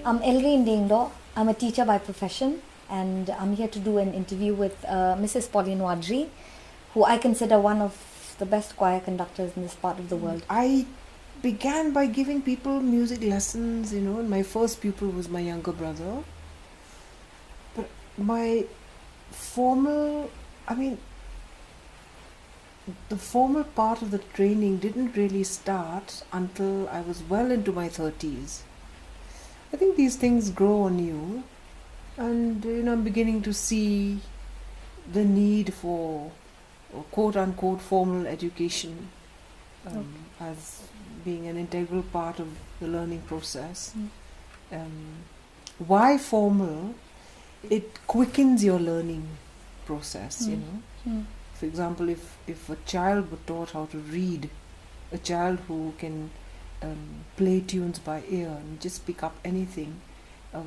I'm Ellerine Diengdoh. I'm a teacher by profession, and I'm here to do an interview with Mrs. Pauline Warjri, who I consider one of the best choir conductors in this part of the world. I began by giving people music lessons, and my first pupil was my younger brother. But my formal, the formal part of the training didn't really start until I was well into my 30s. I think these things grow on you, and I'm beginning to see the need for quote unquote formal education as being an integral part of the learning process. Why formal? It quickens your learning process, For example, if a child were taught how to read, a child who can play tunes by ear and just pick up anything,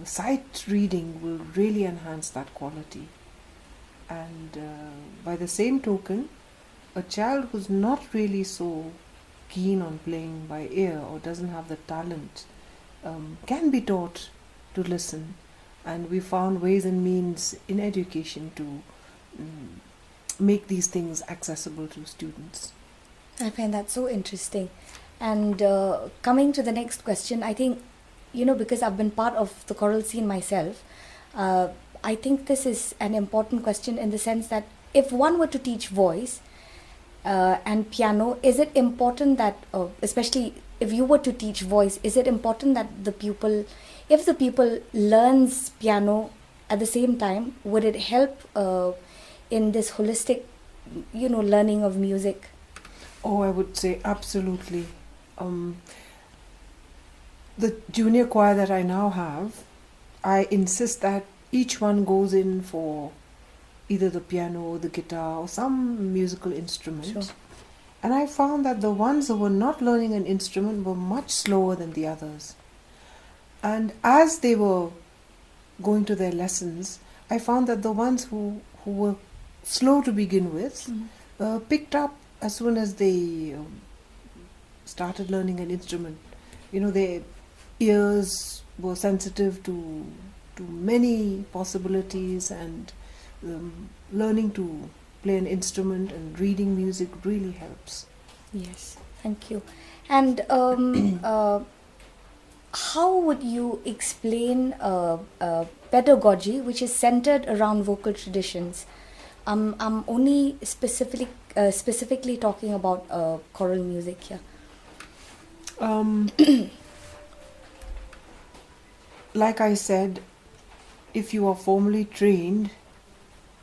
sight reading will really enhance that quality. And by the same token, a child who's not really so keen on playing by ear or doesn't have the talent can be taught to listen. And we found ways and means in education to make these things accessible to students. I find that so interesting. And coming to the next question, I think, because I've been part of the choral scene myself, I think this is an important question in the sense that if one were to teach voice and piano, is it important that, especially if you were to teach voice, is it important that if the pupil learns piano at the same time, would it help in this holistic, learning of music? Oh, I would say absolutely. The junior choir that I now have, I insist that each one goes in for either the piano, the guitar, or some musical instrument. Sure. And I found that the ones who were not learning an instrument were much slower than the others. And as they were going to their lessons, I found that the ones who were slow to begin with picked up as soon as they started learning an instrument. Their ears were sensitive to many possibilities, and learning to play an instrument and reading music really helps. Yes, thank you. And how would you explain pedagogy, which is centered around vocal traditions? I'm only specifically talking about choral music here. Like I said, if you are formally trained,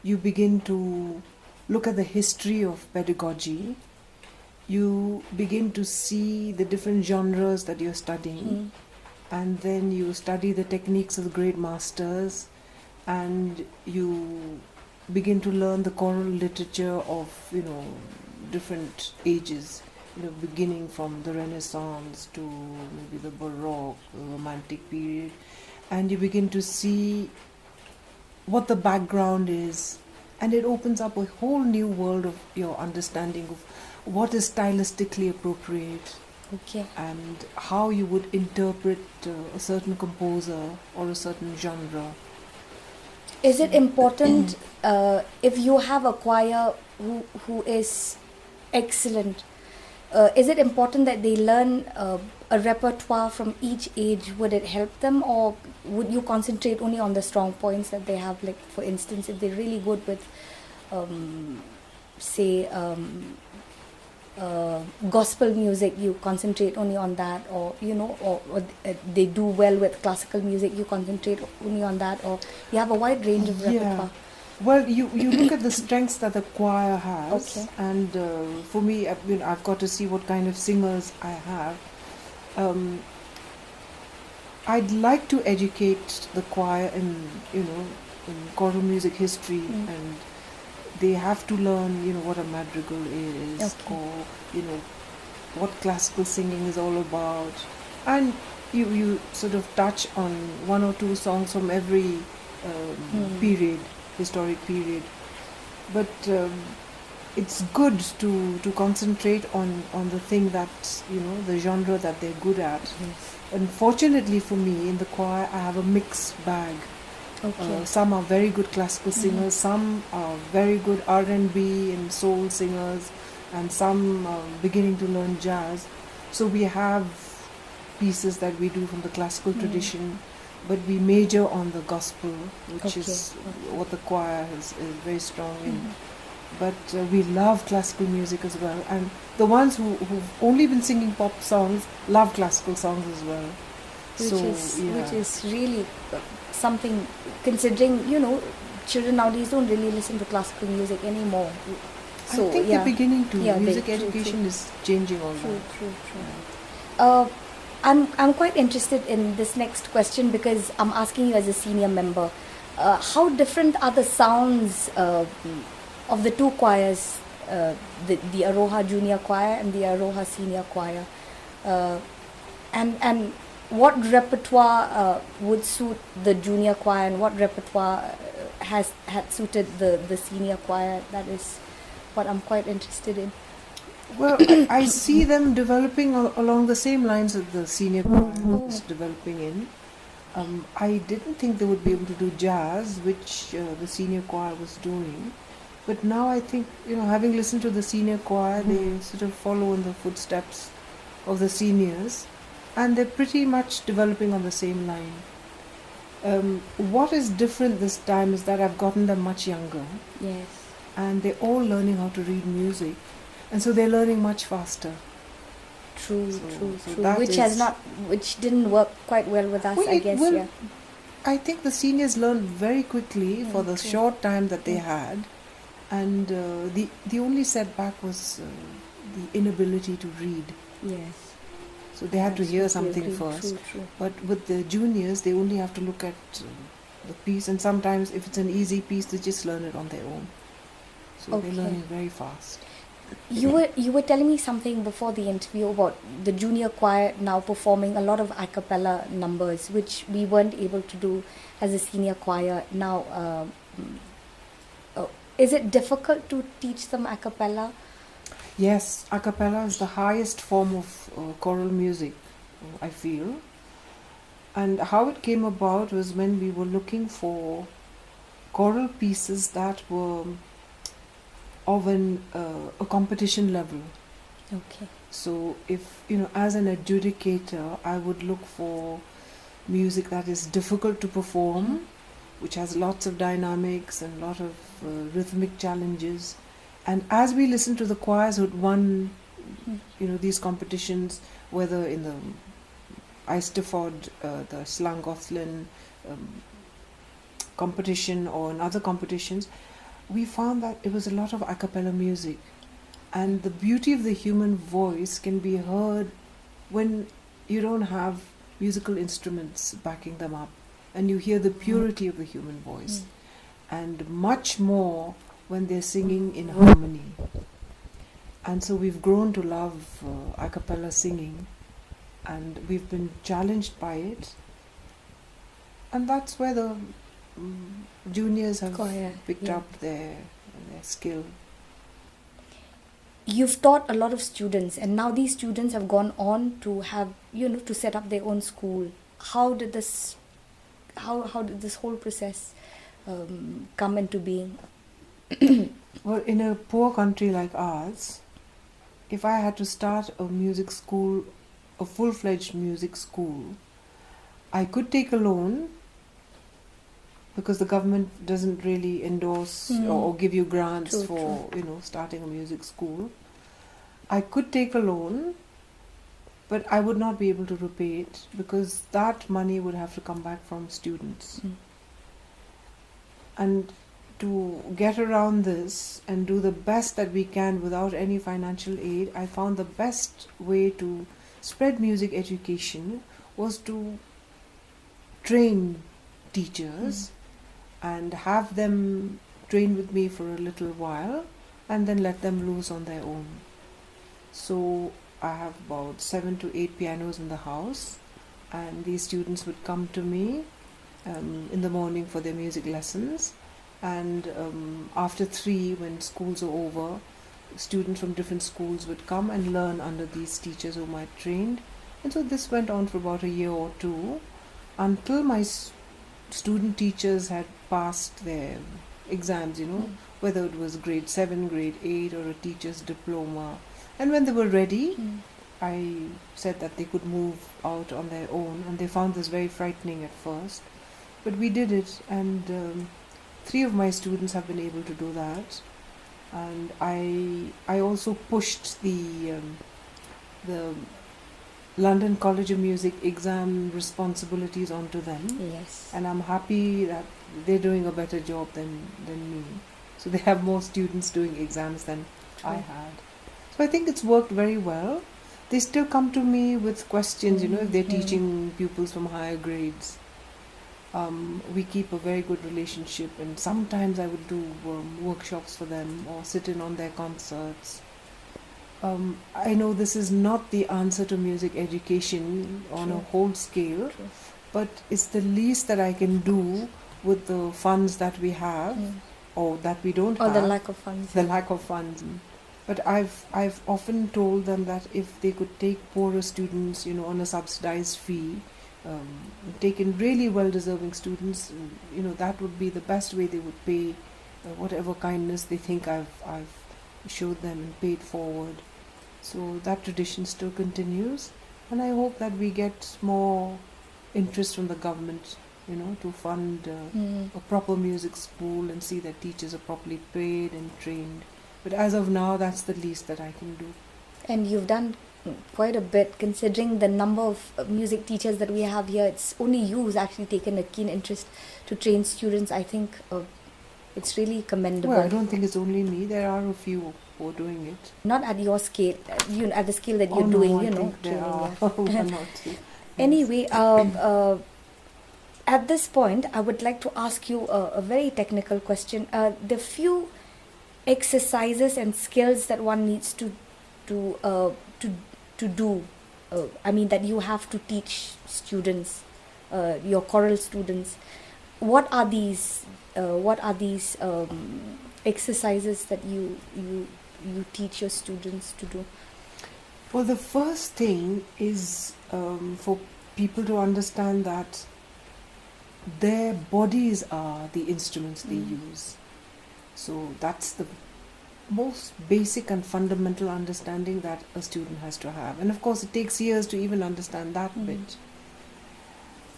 you begin to look at the history of pedagogy. You begin to see the different genres that you're studying, and then you study the techniques of the great masters, and you begin to learn the choral literature of different ages, beginning from the Renaissance to maybe the Baroque, the Romantic period, and you begin to see what the background is, and it opens up a whole new world of your understanding of what is stylistically appropriate. Okay. And how you would interpret a certain composer or a certain genre. Is it important if you have a choir who is excellent? Is it important that they learn a repertoire from each age? Would it help them, or would you concentrate only on the strong points that they have? Like, for instance, if they're really good with, gospel music, you concentrate only on that, or they do well with classical music, you concentrate only on that, or you have a wide range of repertoire. Well, you look at the strengths that the choir has, Okay. and for me, I've got to see what kind of singers I have. I'd like to educate the choir in choral music history, and they have to learn, what a madrigal is, Okay. or what classical singing is all about, and you sort of touch on one or two songs from every period, historic period. But it's good to concentrate on the thing that, the genre that they're good at. Yes. Unfortunately for me, in the choir, I have a mixed bag. Okay. Some are very good classical singers, some are very good R&B and soul singers, and some are beginning to learn jazz. So we have pieces that we do from the classical tradition, but we major on the gospel, which is what the choir is very strong in. But we love classical music as well, and the ones who've only been singing pop songs love classical songs as well. Which is really something, considering children nowadays don't really listen to classical music anymore. So I think they're beginning to. Music true, education is changing all that. True. I'm quite interested in this next question because I'm asking you as a senior member, how different are the sounds of the two choirs, the Aroha Junior Choir and the Aroha Senior Choir, and what repertoire would suit the junior choir and what repertoire had suited the senior choir? That is what I'm quite interested in. Well, I see them developing along the same lines that the senior choir is developing in. I didn't think they would be able to do jazz, which the senior choir was doing. But now I think, having listened to the senior choir, they sort of follow in the footsteps of the seniors, and they're pretty much developing on the same line. What is different this time is that I've gotten them much younger. Yes. And they're all learning how to read music, and so they're learning much faster. True. Which didn't work quite well with us, I guess. I think the seniors learned very quickly for the short time that they had, and the only setback was the inability to read. Yes. So they had to hear something first. True. But with the juniors, they only have to look at the piece, and sometimes if it's an easy piece, they just learn it on their own. So they're learning very fast. You were telling me something before the interview about the junior choir now performing a lot of a cappella numbers, which we weren't able to do as a senior choir. Now, is it difficult to teach them a cappella? Yes, a cappella is the highest form of choral music, I feel. And how it came about was when we were looking for choral pieces that were of a competition level. Okay. So if, as an adjudicator, I would look for music that is difficult to perform, which has lots of dynamics and a lot of rhythmic challenges. And as we listen to the choirs who had won, these competitions, whether in the Eisterford, the Slangothlin competition or in other competitions, we found that it was a lot of a cappella music. And the beauty of the human voice can be heard when you don't have musical instruments backing them up. And you hear the purity of the human voice. And much more when they're singing in harmony. And so we've grown to love a cappella singing. And we've been challenged by it. And that's where the juniors have picked up their skill. You've taught a lot of students, and now these students have gone on to have, to set up their own school. How did this whole process come into being? Well, in a poor country like ours, if I had to start a music school, a full-fledged music school, I could take a loan, because the government doesn't really endorse or give you grants for starting a music school. I could take a loan, but I would not be able to repay it because that money would have to come back from students. And to get around this and do the best that we can without any financial aid, I found the best way to spread music education was to train teachers and have them train with me for a little while and then let them loose on their own. So I have about 7 to 8 pianos in the house, and these students would come to me in the morning for their music lessons, and after 3, when schools are over, students from different schools would come and learn under these teachers whom I trained. And so this went on for about a year or two until my student teachers had passed their exams, whether it was grade 7, grade 8, or a teacher's diploma. And when they were ready, I said that they could move out on their own, and they found this very frightening at first. But we did it, and 3 of my students have been able to do that. And I also pushed the London College of Music exam responsibilities onto them. Yes. And I'm happy that they're doing a better job than me. So they have more students doing exams than I had. So I think it's worked very well. They still come to me with questions, if they're teaching pupils from higher grades. We keep a very good relationship, and sometimes I would do workshops for them or sit in on their concerts. I know this is not the answer to music education on a whole scale, but it's the least that I can do with the funds that we have or that we don't have. Or the lack of funds. The lack of funds. But I've often told them that if they could take poorer students, on a subsidized fee, take in really well-deserving students, that would be the best way they would pay whatever kindness they think I've showed them and paid forward. So that tradition still continues, and I hope that we get more interest from the government, to fund a proper music school and see that teachers are properly paid and trained. But as of now, that's the least that I can do. And you've done quite a bit, considering the number of music teachers that we have here. It's only you who's actually taken a keen interest to train students. I think it's really commendable. Well, I don't think it's only me. There are a few who are doing it. Not at your scale, at the scale that you're doing, I think there are one or two. Anyway, at this point, I would like to ask you a very technical question. The few exercises and skills that one needs to do, that you have to teach students, your choral students. What are these exercises that you teach your students to do? Well, the first thing is for people to understand that their bodies are the instruments they use. So that's the most basic and fundamental understanding that a student has to have. And of course, it takes years to even understand that bit.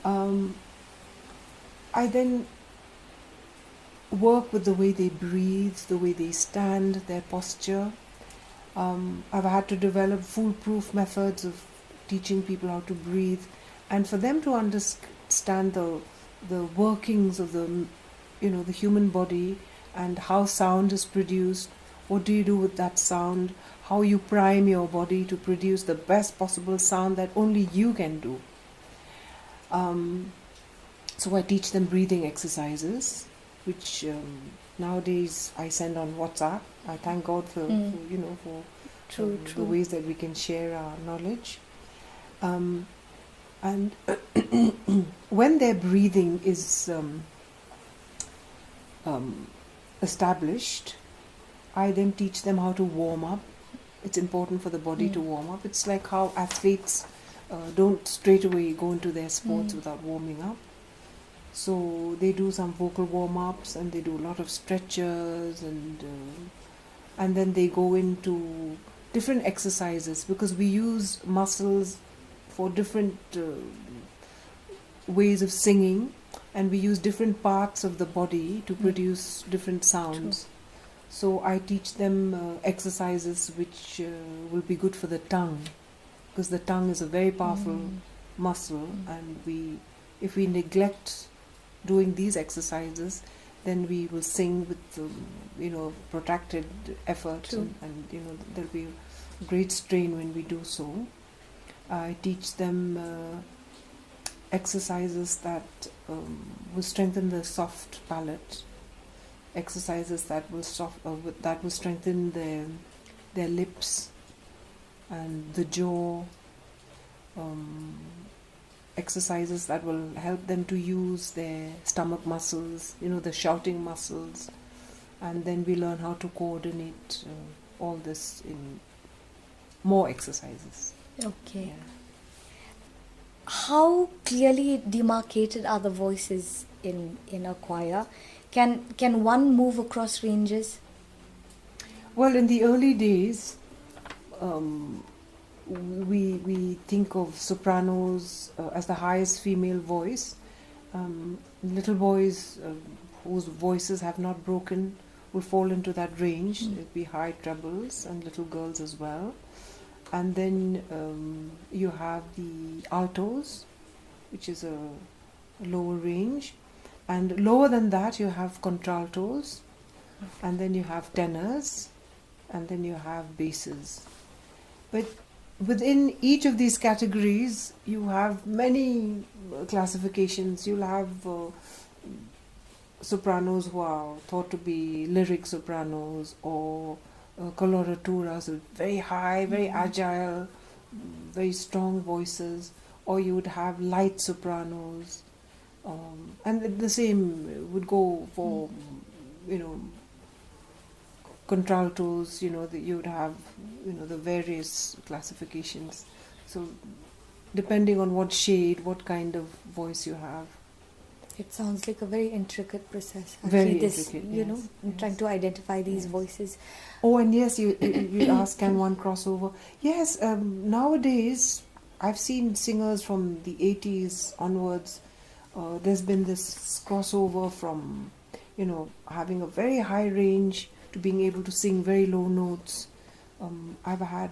I then work with the way they breathe, the way they stand, their posture. I've had to develop foolproof methods of teaching people how to breathe, and for them to understand the workings of the human body and how sound is produced. What do you do with that sound? How you prime your body to produce the best possible sound that only you can do. So I teach them breathing exercises, which nowadays I send on WhatsApp. I thank God for the ways that we can share our knowledge. And when their breathing is established, I then teach them how to warm up. It's important for the body to warm up. It's like how athletes don't straight away go into their sports without warming up. So they do some vocal warm-ups, and they do a lot of stretches, and then they go into different exercises, because we use muscles for different ways of singing, and we use different parts of the body to produce different sounds. So I teach them exercises which will be good for the tongue, because the tongue is a very powerful muscle, and if we neglect doing these exercises, then we will sing with protracted effort, and there'll be great strain when we do so. I teach them exercises that will strengthen the soft palate, exercises that will strengthen their lips and the jaw, exercises that will help them to use their stomach muscles, the shouting muscles, and then we learn how to coordinate all this in more exercises. Okay. Yeah. How clearly demarcated are the voices in a choir? Can one move across ranges? Well, in the early days, um, we think of sopranos as the highest female voice. Little boys whose voices have not broken will fall into that range. It'd be high trebles, and little girls as well. And then you have the altos, which is a lower range, and lower than that you have contraltos, and then you have tenors, and then you have basses. But within each of these categories you have many classifications. You'll have sopranos who are thought to be lyric sopranos, or coloraturas with very high, very agile, very strong voices, or you would have light sopranos, and the same would go for contraltos. You would have the various classifications. So depending on what shade, what kind of voice you have. It sounds like a very intricate process. Very this, intricate, yes, trying to identify these yes. voices. Oh, and yes, you ask, can one cross over? Yes, nowadays I've seen singers from the 80s onwards. There's been this crossover from, having a very high range to being able to sing very low notes. I've had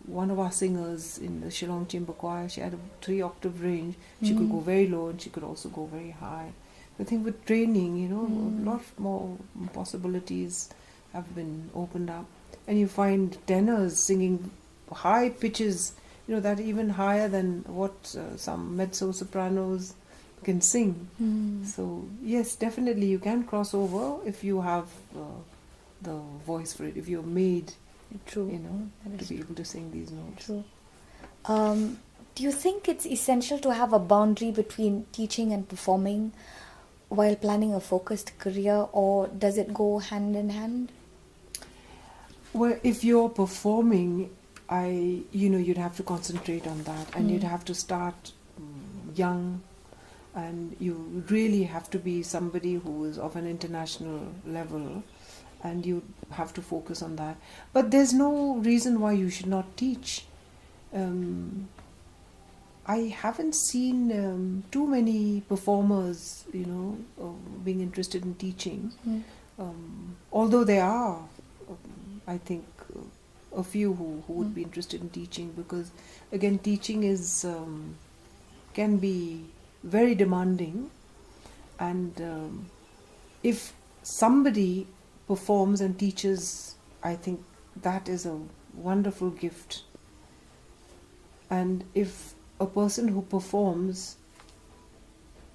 one of our singers in the Shillong Chamber Choir. She had a 3-octave range. She could go very low, and she could also go very high. I think with training, a lot more possibilities have been opened up, and you find tenors singing high pitches, that even higher than what some mezzo-sopranos can sing. So yes, definitely you can cross over if you have the voice for it, if you're made, True. to be able to sing these notes. True. Do you think it's essential to have a boundary between teaching and performing while planning a focused career, or does it go hand in hand? Well, if you're performing, you'd have to concentrate on that, and you'd have to start young, and you really have to be somebody who is of an international level, and you have to focus on that. But there's no reason why you should not teach. I haven't seen too many performers, being interested in teaching. Although there are, I think, a few who would be interested in teaching, because again, teaching is can be very demanding, and if somebody performs and teaches, I think that is a wonderful gift. And if a person who performs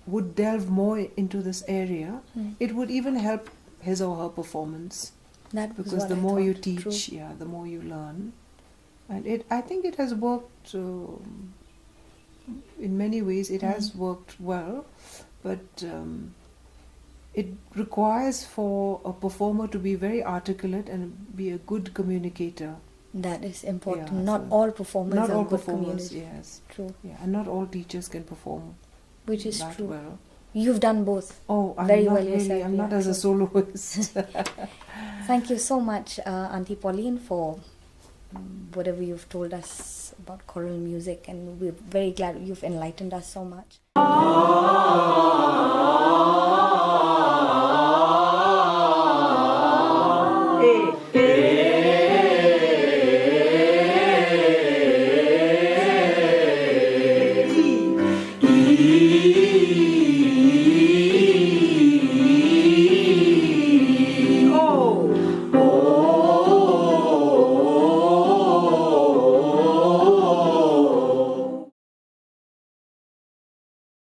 would delve more into this area, it would even help his or her performance. Because the more you teach, the more you learn. And I think it has worked in many ways. It has worked well, but it requires for a performer to be very articulate and be a good communicator. That is important. Not all performers are good communicators. Yes. True. Yeah, and not all teachers can perform. Which is that true. Well. You've done both. Oh, I'm very not well really. yourself. I'm not as a soloist. Thank you so much, Auntie Pauline, for whatever you've told us about choral music, and we're very glad you've enlightened us so much.